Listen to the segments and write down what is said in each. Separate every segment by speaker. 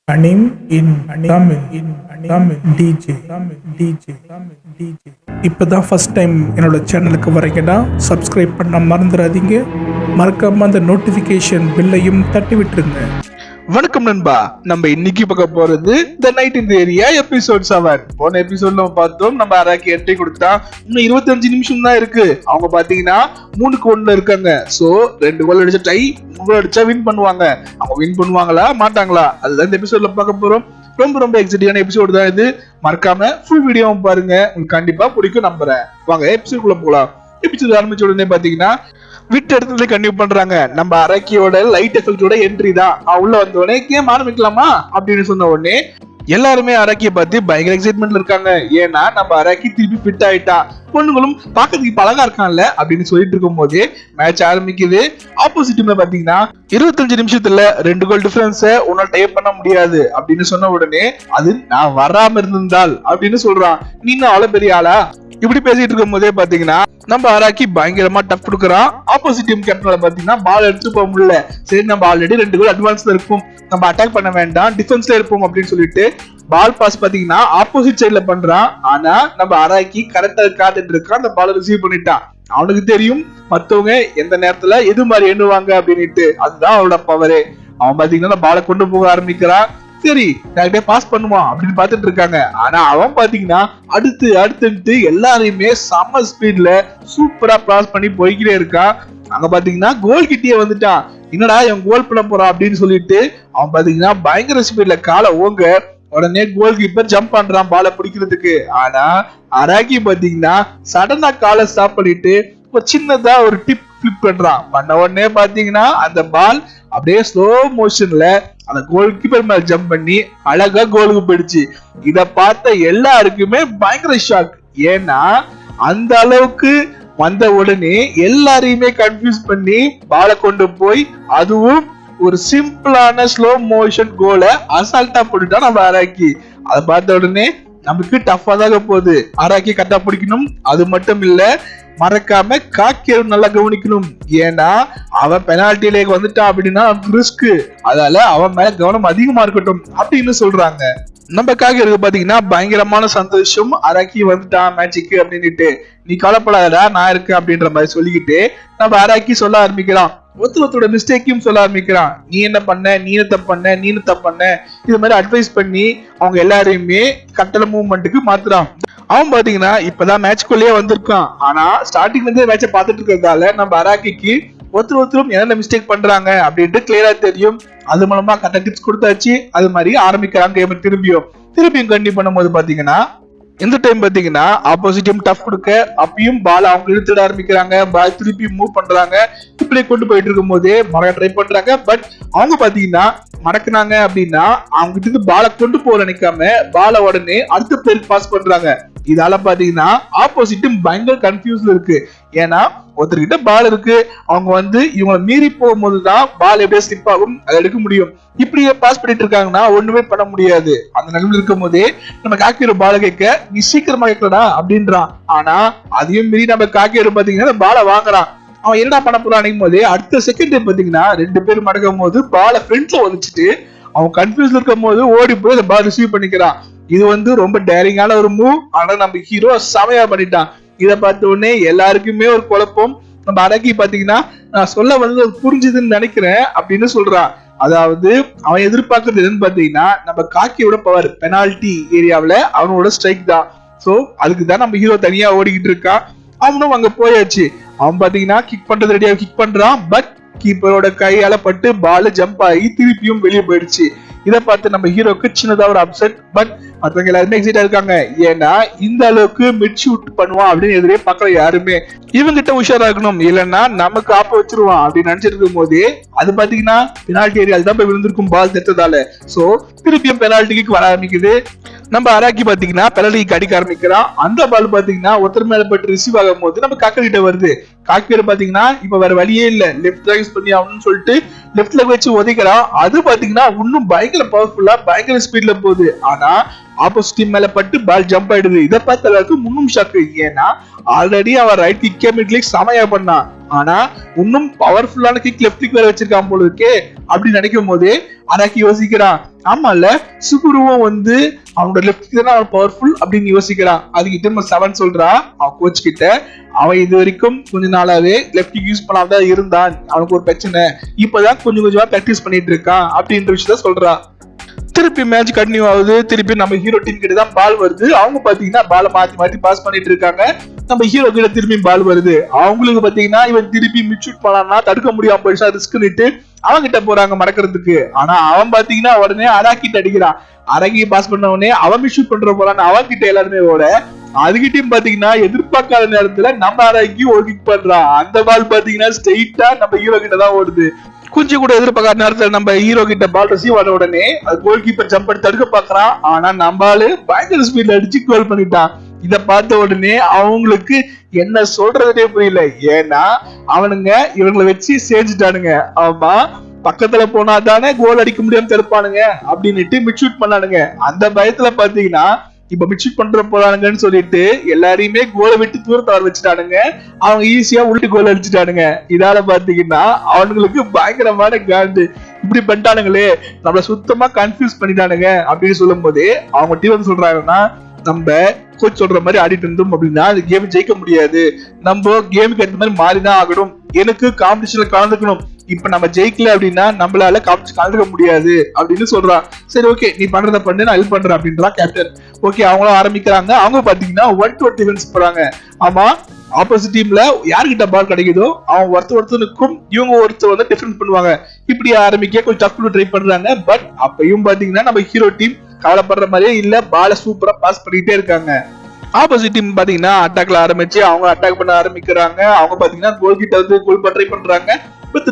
Speaker 1: Anim in Tamil DJ. இப்பதான் first time என்னோட சேனலுக்கு வரீங்கன்னா சப்ஸ்கிரைப் பண்ண மறந்துடாதீங்க. மறக்காம அந்த நோட்டிஃபிகேஷன் பில்லையும் தட்டி விட்டுருங்க.
Speaker 2: வணக்கம் நண்பா, நம்ம இன்னைக்கு பார்க்க போறது the night in the area episode 7. போன எபிசோட்ல நம்ம பார்த்தோம், நம்ம அராக்கி என்ட்ரி கொடுத்தா இன்னும் 25 நிமிஷம் தான் இருக்கு. அவங்க பாத்தீங்கன்னா 3-1 இருக்காங்க. சோ 2 கோல் அடிச்சா டை, 3 கோல் அடிச்சா வின் பண்ணுவாங்க. அவங்க வின் பண்ணுவாங்களா மாட்டாங்களா, அதுதான் இந்த எபிசோட்ல பார்க்க போறோம். ரொம்ப எக்ஸைட்டிங்கான எபிசோட் தான் இது. மறக்காம ஃபுல் வீடியோவும் பாருங்க, உங்களுக்கு கண்டிப்பா பிடிக்கும் நம்புறேன். வாங்க எபிசோட்குள்ள போலாம். எபிசோட் ஆரம்பிச்ச உடனே பாத்தீங்கன்னா விட்டு இடத்துல கண்டினியூ பண்றாங்க. நம்ம அரக்கியோட லைட் எஃபெக்டோட என்ட்ரி தான். உள்ள வந்த உடனே கேம் ஆரம்பிக்கலாமா அப்படின்னு சொன்ன உடனே எல்லாருமே அரக்கியை பார்த்து பயங்கர எக்ஸைட்மெண்ட்ல இருக்காங்க. ஏன்னா நம்ம அரக்கி திருப்பி ஃபிட் ஆயிட்டா, பொண்ணுங்களும் பாக்கிறதுக்கு அழகா இருக்கான்ல அப்படின்னு சொல்லிட்டு இருக்கும் போது மேட்ச் ஆரம்பிக்குது. ஆப்போசிட் டீம்ல பாத்தீங்கன்னா 25 நிமிஷத்துல 2 கோல் டிஃபரன்ஸ உன்னால டைப் பண்ண முடியாது அப்படின்னு சொன்ன உடனே அது நான் வராம இருந்திருந்தால் அப்படின்னு சொல்றான். நீ என்ன அவ்வளவு பெரிய ஆளா இப்படி பேசிட்டு இருக்கும் போதே பாத்தீங்கன்னா நம்ம அராக்கி பயங்கரமா டஃப் கொடுக்குறான். ஆப்போசிட் டீம் கேப்டனால பாத்தீங்கன்னா பால் எடுத்து போக முடியல. சரி, நம்ம ஆல்ரெடி 2 கோல் அட்வான்ஸ்ல இருக்கும், நம்ம அட்டாக் பண்ண வேண்டாம், டிஃபென்ஸ்ல இருப்போம் அப்படின்னு சொல்லிட்டு பால் பாஸ் பாத்தீங்கன்னா ஆப்போசிட் சைட்ல பண்றான். ஆனா நம்ம அராக்கி கரெக்டா காத்துட்டு இருக்கான். அந்த பால் ரிசீவ் பண்ணிட்டான். அவனுக்கு தெரியும் மத்தவங்க எந்த நேரத்துல எது மாதிரி எண்ணுவாங்க அப்படின்னுட்டு. அதுதான் அவனோட பவரே. அவன் பாத்தீங்கன்னா பாலை கொண்டு போக ஆரம்பிக்கிறான். சரி, டேரக்டா பாஸ் பண்ணுவான் அப்படின்னு பாத்துட்டு இருக்காங்க. ஆனா அவன் பாத்தீங்கன்னா அடுத்து எல்லாரையுமே செம்ம ஸ்பீட்ல சூப்பரா பாஸ் பண்ணி போய்கிட்டே இருக்கான். அங்க பாத்தீங்கன்னா கோல் கிட்டே வந்துட்டான். என்னடா இவன் கோல் பண்ண போறான் அப்படின்னு சொல்லிட்டு அவன் பாத்தீங்கன்னா பயங்கர ஸ்பீட்ல காலை ஓங்க உடனே கோல் கீப்பர் ஜம்ப் பண்றான் பாலை பிடிக்கிறதுக்கு. ஆனா அராக்கி பாத்தீங்கன்னா சடனா காலை ஸ்டாப் பண்ணிட்டு ஒரு சின்னதா ஒரு டிப் பிளிப் பண்றான். பண்ண உடனே பாத்தீங்கன்னா அந்த பால் அப்படியே ஸ்லோ மோஷன்ல அந்த கோல் கீப்பர் மேல ஜம்ப் பண்ணி அழகா கோலுக்கு போயிடுச்சு. இத பார்த்த எல்லாருக்குமே பயங்கர ஷாக். ஏன்னா அந்த அளவுக்கு வந்த உடனே எல்லாரையுமே கன்ஃபியூஸ் பண்ணி பாலை கொண்டு போய் அதுவும் ஒரு சிம்பிளான ஸ்லோ மோஷன் கோலை அசால்ட்டா போட்டுட்டா நம்ம அராக்கி. அதை பார்த்த உடனே நமக்கு டஃபா தாங்க போகுது. அராக்கி கரெக்டா பிடிக்கணும். அது மட்டும் இல்ல, மறக்காம காக்கியை நல்லா கவனிக்கணும். ஏன்னா அவன் பெனால்டிலே வந்துட்டான் அப்படின்னா ரிஸ்க். அதால அவன் மேல கவனம் அதிகமா இருக்கட்டும் அப்படின்னு சொல்றாங்க. நம்ம காக்கியருக்கு பாத்தீங்கன்னா பயங்கரமான சந்தோஷம். அராக்கி வந்துட்டான் மேட்சுக்கு அப்படின்னுட்டு. நீ கவலைப்படாதடா, நான் இருக்கேன் அப்படின்ற மாதிரி சொல்லிக்கிட்டு நம்ம அராக்கி சொல்ல ஆரம்பிக்கிறான். ஒருத்தரோட மிஸ்டேக்கையும் சொல்ல ஆரம்பிக்கிறான். நீ என்ன பண்ண, நீ தப்பு பண்ண இது மாதிரி அட்வைஸ் பண்ணி அவங்க எல்லாரையுமே கட்டளை மூவ்மெண்ட்டுக்கு மாத்துறான். அவன் பாத்தீங்கன்னா இப்பதான் மேட்ச்குள்ளேயே வந்திருக்கான். ஆனா ஸ்டார்டிங்ல இருந்து மேட்சை பார்த்துட்டு இருக்கிறதால நம்ம அராக்கிக்கு ஒருத்தரும் என்னென்ன மிஸ்டேக் பண்றாங்க அப்படின்ட்டு கிளியரா தெரியும். அது மூலமா கரெக்டா டிப்ஸ் கொடுத்தாச்சு. அது மாதிரி ஆரம்பிக்கிறாங்க கேம். திருப்பியும் கண்டினியூ பண்ணும்போது பாத்தீங்கன்னா இந்த டைம் பாத்தீங்கன்னா ஆப்போசிட் டீம் டஃப் கொடுக்க அப்பயும் பால் அவங்க இழுத்துட ஆரம்பிக்கிறாங்க. பால் திருப்பி மூவ் பண்றாங்க. இப்படியே கொண்டு போயிட்டு இருக்கும் போதே மறக்க ட்ரை பண்றாங்க. பட் அவங்க பாத்தீங்கன்னா மடக்குனாங்க அப்படின்னா அவங்க கிட்ட பாலை கொண்டு போக நினைக்காம பாலை உடனே அடுத்த பிளேயருக்கு பாஸ் பண்றாங்க. இதால பாத்தீங்கன்னா ஆப்போசிட் டீம் பயங்கர கன்ஃபியூஸ்ல இருக்கு. ஏன்னா ஒருத்தர்கிட்ட பால் இருக்கு, அவங்க இவங்களை மீறி போகும்போதுதான் பால் எப்படியே ஸ்லிப் ஆகும், அதை எடுக்க முடியும். இப்படியே பாஸ் பண்ணிட்டு இருக்காங்கன்னா ஒண்ணுமே பண்ண முடியாது. அந்த நிலைமையில இருக்கும் போதே நம்ம காக்கியோட பாலை கேட்க நீ சீக்கிரமா கேட்கலடா அப்படின்றான். ஆனா அதையும் மீறி நம்ம காக்கியோட பாத்தீங்கன்னா பாலை வாங்குறான். அவன் என்ன பண்ண போறான் நினைக்கும் போதே அடுத்த செகண்ட் பாத்தீங்கன்னா 2 பேர் மடக்கும் போது பாலை ஃப்ரண்ட்ல ஒழிச்சிட்டு அவன் கன்ஃபியூஸ்ல இருக்கும் போது ஓடி போய் அந்த பால் ரிசீவ் பண்ணிக்கிறான். இது ரொம்ப டேரிங்கான ஒரு மூவ். ஆனா நம்ம ஹீரோ செமையா பண்ணிட்டான். இதை பார்த்த உடனே எல்லாருக்குமே ஒரு குழப்பம். நம்ம அராக்கி பாத்தீங்கன்னா நான் சொல்ல புரிஞ்சுதுன்னு நினைக்கிறேன் அப்படின்னு சொல்றான். அதாவது அவன் எதிர்பார்க்கறது என்னன்னு பாத்தீங்கன்னா நம்ம காக்கியோட பவர் பெனால்டி ஏரியாவில அவனோட ஸ்ட்ரைக் தான். சோ அதுக்குதான் நம்ம ஹீரோ தனியா ஓடிக்கிட்டு இருக்கான். அவனும் அங்க போயாச்சு. அவன் பாத்தீங்கன்னா கிக் பண்றது ரெடியா கிக் பண்றான். பட் கீப்பரோட கையால பட்டு பால் ஜம்ப் ஆகி திருப்பியும் வெளியே போயிடுச்சு. இதை பார்த்து நம்ம ஹீரோக்கு சின்னதா ஒரு அப்செட். பட் மற்றவங்க எல்லாருமே எக்ஸைட்டா இருக்காங்க. ஏன்னா இந்த அளவுக்கு மிட் ஷூட் பண்ணுவான் அப்படின்னு எதிரே பார்க்கல யாருமே. இவங்கிட்ட உஷாரா இருக்கணும், இல்லைன்னா நமக்கு ஆப்ப வச்சிருவான் அப்படின்னு நினைச்சிட்டு இருக்கும் போது அது பாத்தீங்கன்னா பெனால்டி ஏரியால தான் போய் விழுந்திருக்கும் பால் தெரிஞ்சதால. சோ திருப்பியும் பெனால்டிக்கு வர ஆரம்பிக்குது. நம்ம அராக்கி பாத்தீங்கன்னா பெனால்டிக்கு அடிக்க ஆரம்பிக்கிறான். அந்த பால் பாத்தீங்கன்னா ஒருத்தர் மேல பட்டு ரிசீவ் ஆகும் போது நம்ம காக்கிட்ட வருது. காக்கியோட பாத்தீங்கன்னா இப்ப வேற வழியே இல்ல, லெஃப்ட் யூஸ் பண்ணி ஆகணும்னு சொல்லிட்டு லெஃப்ட்ல வச்சு உதைக்கிறான். அது பாத்தீங்கன்னா இன்னும் பயங்கர பவர்ஃபுல்லா பயங்கர ஸ்பீட்ல போகுது. ஆனா ஆப்போசிட் டீம் மேல பட்டு பால் ஜம்ப் ஆயிடுது. இதை பார்த்த அளவுக்கு முன்னும் ஷாக்கு. ஏன்னா ஆல்ரெடி அவன் ரைட் கிக் மிட்ல சமையா பண்ணான். ஆனா இன்னும் பவர்ஃபுல்லான கிக் லெஃப்ட் கிக் வேற வச்சிருக்கான் போல இருக்கே அப்படின்னு நினைக்கும் போதே அராக்கி யோசிக்கிறான், ஆமால சுகுருவும் வந்து அவனோட லெஃப்ட் கிக் தான் அவன் பவர்ஃபுல் அப்படின்னு யோசிக்கிறான். அதுக்கு திரும்ப 7 சொல்றான் அவன் கோச் கிட்ட, அவன் இது வரைக்கும் கொஞ்ச நாளாவே லெஃப்ட் கிக் யூஸ் பண்ணாதான் இருந்தான், அவனுக்கு ஒரு பிரச்சனை, இப்பதான் கொஞ்சம் கொஞ்சமா பிராக்டிஸ் பண்ணிட்டு இருக்கான் அப்படின்ற விஷயத்த சொல்றான். திருப்பி மேட்ச் கண்டினியூ ஆகுது. திருப்பி நம்ம ஹீரோ டீம் கிட்ட தான் பால் வருது. அவங்க பாத்தீங்கன்னா பால மாத்தி பாஸ் பண்ணிட்டு இருக்காங்க. நம்ம ஹீரோ கிட்ட திருப்பி பால் வருது. அவங்களுக்கு பாத்தீங்கன்னா இவன் திருப்பி மிட் ஷூட் பண்ணான்னா தடுக்க முடியாம போயிடுச்சா, ரிஸ்க் நிட்டு அவன் கிட்ட போறாங்க மடக்கிறதுக்கு. ஆனா அவன் பாத்தீங்கன்னா உடனே அராக்கிட்ட அடிக்கிறான். அராக்கி பாஸ் பண்ண உடனே அவன் மிட் ஷூட் பண்ற போறான்னு அவன் கிட்ட எல்லாருமே ஓட, அதுகிட்டயும் பாத்தீங்கன்னா எதிர்பார்க்காத நேரத்துல நம்ம அராக்கி ஒரு கிக் பண்றான். அந்த பால் பாத்தீங்கன்னா ஸ்ட்ரெயிட்டா நம்ம ஹீரோ கிட்ட தான் ஓடுது. கொஞ்சம் கூட எதிர்பார்க்காத நேரத்துல நம்ம ஹீரோ கிட்ட பால் ரிசீவ் ஆன உடனே அது கோல் கீப்பர் ஜம்ப் பண்ணி தடுக்க பாக்குறான். ஆனா நம்மளால பயங்கர ஸ்பீட்ல அடிச்சு கோல் பண்ணிட்டான். இத பார்த்த உடனே அவங்களுக்கு என்ன சொல்றதுனே புரியல. ஏன்னா அவனுங்க இவங்களை வச்சு செஞ்சுட்டானுங்க. ஆமா, பக்கத்துல போனா தானே கோல் அடிக்க முடியாம தடுப்பானுங்க அப்படின்னுட்டு மிட் ஷூட் பண்ணானுங்க. அந்த பயத்துல பாத்தீங்கன்னா இப்ப மிட் பண்ற போறானுங்கன்னு சொல்லிட்டு எல்லாரையுமே கோலை விட்டு தூரத்தை வர வச்சுட்டானுங்க. அவங்க ஈஸியா உள்ட்டு கோல் அடிச்சுட்டானுங்க. இதால பாத்தீங்கன்னா அவனுங்களுக்கு பயங்கரமான காண்டு, இப்படி பண்ணிட்டானுங்களே நம்மள சுத்தமா கன்ஃபியூஸ் பண்ணிட்டானுங்க அப்படின்னு சொல்லும் போதே அவங்க டீம் வந்து சொல்றாங்கன்னா, நம்ம கோச் சொல்ற மாதிரி ஆடிட்டு இருந்தோம் அப்படின்னா அந்த கேம் ஜெயிக்க முடியாது, நம்ம கேமுக்கு ஏற்ற மாதிரி மாறிதான் ஆகணும், எனக்கு காம்படிஷன்ல கலந்துக்கணும், இப்ப நம்ம ஜெயிக்கல அப்படின்னா நம்மளால காம்படிஷன் கலந்துக்க முடியாது அப்படின்னு சொல்றான். சரி ஓகே, நீ பண்றத பண்ணு, நான் ஹெல்ப் பண்றேன் அப்படின்றான் கேப்டன். ஓகே, அவங்களும் ஆரம்பிக்கிறாங்க. அவங்க பாத்தீங்கன்னா 1-2 டிஃபென்ஸ் போறாங்க. ஆமா, ஆப்போசிட் டீம்ல யார்கிட்ட பால் கிடைக்குதோ அவன் ஒருத்தனுக்கும் இவங்க ஒருத்தர் வந்து டிஃபென்ஸ் பண்ணுவாங்க. இப்படி ஆரம்பிக்க கொஞ்சம் டஃப் ட்ரை பண்றாங்க. பட் அப்பயும் பாத்தீங்கன்னா நம்ம ஹீரோ டீம் கவலைப்படுற மாதிரியே இல்ல, பால சூப்பரா பாஸ் பண்ணிட்டே இருக்காங்க. ஆப்போசிட் டீம் பாத்தீங்கன்னா அட்டாக்ல ஆரம்பிச்சு அவங்க அட்டாக் பண்ண ஆரம்பிக்கிறாங்க. அவங்க பாத்தீங்கன்னா கோல் கிட்ட வந்து கோல் ட்ரை பண்றாங்க.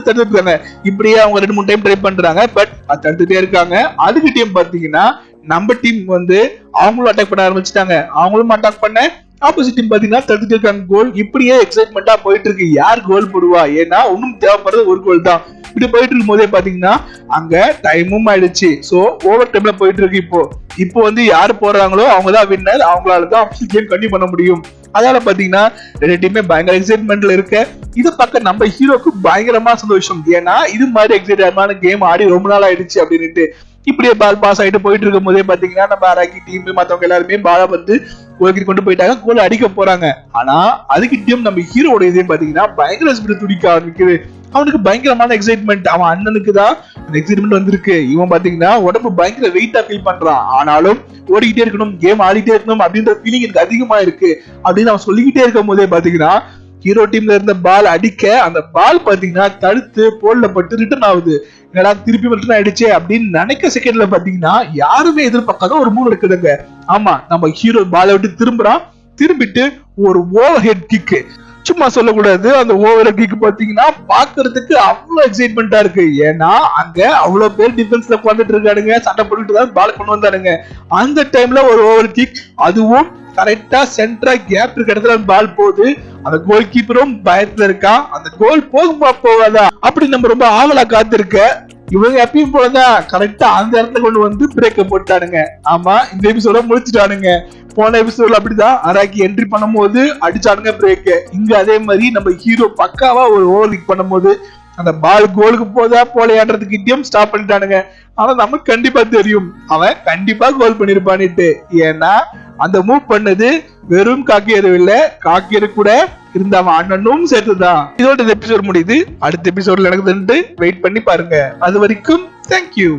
Speaker 2: தடுத்துட்டாங்க. இப்படியே அவங்க 2-3 டைம் ட்ரை பண்றாங்க. பட் தடுத்துட்டே இருக்காங்க. அதுக்கு டீம் பாத்தீங்கன்னா நம்ம டீம் வந்து அவங்களும் அட்டாக் பண்ண ஆரம்பிச்சுட்டாங்க. அவங்களும் அட்டாக் பண்ண ஆப்போசிட் டீம் பாத்தீங்கன்னா தடுத்துட்டு இருக்காங்க. கோல் இப்படியே எக்ஸைட்மெண்டா போயிட்டு இருக்கு. யார் கோல் போடுவா, ஏன்னா இன்னும் தேவைப்படுறது ஒரு கோல் தான். இப்படி போயிட்டு இருக்கும் போதே பாத்தீங்கன்னா அங்க டைமும் ஆயிடுச்சு. சோ ஓவர் டைம்ல போயிட்டு இருக்கு. இப்போ வந்து யாரு போடுறாங்களோ அவங்கதான் வின்னர். அவங்களாலதான் கேம் கண்டினியூ பண்ண முடியும். அதனால பாத்தீங்கன்னா 2 டீமே பயங்கர எக்ஸைட்மெண்ட்ல இருக்க. இதை பார்க்க நம்ம ஹீரோக்கு பயங்கரமா சந்தோஷம். ஏன்னா இது மாதிரி எக்ஸைட்டமான கேம் ஆடி ரொம்ப நாள் ஆயிடுச்சு அப்படின்ட்டு. இப்படியே பால் பாஸ் ஆயிட்டு போயிட்டு இருக்கும் போதே பாத்தீங்கன்னா நம்ம அராக்கி டீம் மத்தவங்க எல்லாருமே பால வந்து கோல் கொண்டு போயிட்டாங்க. கோல் அடிக்க போறாங்க. ஆனா அதுக்கிட்டையும் நம்ம ஹீரோட இதே பாத்தீங்கன்னா பயங்கர ஸ்பீட் துடிக்க ஆரம்பிக்குது. அவனுக்கு பயங்கரமான எக்ஸைட்மெண்ட். அவன் அண்ணனுக்கு தான் அந்த எக்ஸைட்மெண்ட் வந்திருக்கு. இவன் பாத்தீங்கன்னா உடம்பு பயங்கர வெயிட்டா ஃபீல் பண்றான். ஆனாலும் ஓடிக்கிட்டே இருக்கணும், கேம் ஆடிட்டே இருக்கணும் அப்படின்ற ஃபீலிங் எனக்கு அதிகமா இருக்கு அப்படின்னு அவன் சொல்லிக்கிட்டே இருக்கும் போதே பாத்தீங்கன்னா ஹீரோ டீம்ல இருந்த பால் அடிக்க அந்த பால் பாத்தீங்கன்னா தடுத்து போல்ல பட்டு ரிட்டர்ன் ஆகுது. என்னடா திருப்பி ரிட்டர்ன் ஆயிடுச்சு அப்படின்னு நினைக்க செகண்ட்ல பாத்தீங்கன்னா யாருமே எதிர்பார்க்காத ஒரு மூவ் எடுக்குதுங்க. ஆமா, நம்ம ஹீரோ பாலை விட்டு திரும்பிட்டு ஒரு ஓவர் ஹெட் கிக். சும்மா சொல்லக்கூடாது, அந்த ஓவர் கிக் பாத்தீங்கன்னா பாக்குறதுக்கு அவ்வளவு எக்ஸைட்மெண்டா இருக்கு. ஏன்னா அங்க அவ்வளவு பேர் டிஃபென்ஸ்ல உட்காந்துட்டு இருக்கானுங்க, சண்டை போட்டுட்டு தான் பால் கொண்டு வந்தானுங்க. அந்த டைம்ல ஒரு ஓவர் கிக், அதுவும் கரெக்டா சென்டரா கேப் இருக்க இடத்துல பால் போகுது. அந்த கோல் கீப்பரும் பயத்துல இருக்கான். அந்த கோல் போகுமா போகாதா அப்படி நம்ம ரொம்ப ஆவலா காத்திருக்க. இவங்க எப்பயும் போலதான் கரெக்டா அந்த இடத்துல கொண்டு வந்து பிரேக்க போட்டானுங்க. ஆமா, இந்த எபிசோட முடிச்சுட்டானுங்க. போன எபிசோட்ல அப்படிதான் அராக்கி என்ட்ரி பண்ணும் போது அடிச்சானுங்க பிரேக். இங்க அதே மாதிரி நம்ம ஹீரோ பக்காவா ஒரு ஓவர் கிக் பண்ணும் போது அந்த பால் கோலுக்கு போதா போலையாடுறதுக்கிட்டையும் ஸ்டாப் பண்ணிட்டானுங்க. ஆனா நமக்கு கண்டிப்பா தெரியும் அவன் கண்டிப்பா கோல் பண்ணிருப்பான்னுட்டு. ஏன்னா அந்த மூவ் பண்ணது வெறும் காக்கியரு இல்ல, காக்கியரு கூட இருந்த அவன் அண்ணனும் சேர்த்துதான். இதோட இந்த எபிசோட் முடியுது. அடுத்த எபிசோட்ல நடக்குதுன்னு வெயிட் பண்ணி பாருங்க. அது வரைக்கும் தேங்க்யூ.